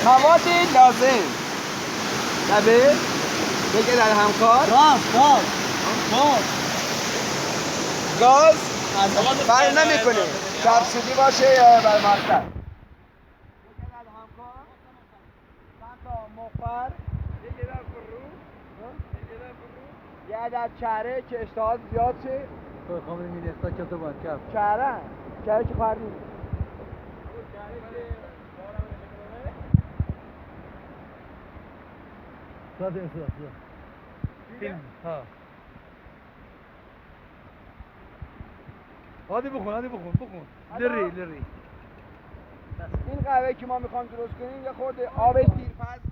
مواد لازم نبه بگه در همکار گاز فرق نمیکنه سبسیدی باشه یا بر مصرف بگه در همکار چند تا مخبر یه عدد چهره که اشتهات زیاد شه خواهم میده استا که تو باید کف چهره که فرق نیست صدا فیلم ها هادی بخون لری این قهوه که ما میخوایم درست کنیم یه خورده آبش دیر فرض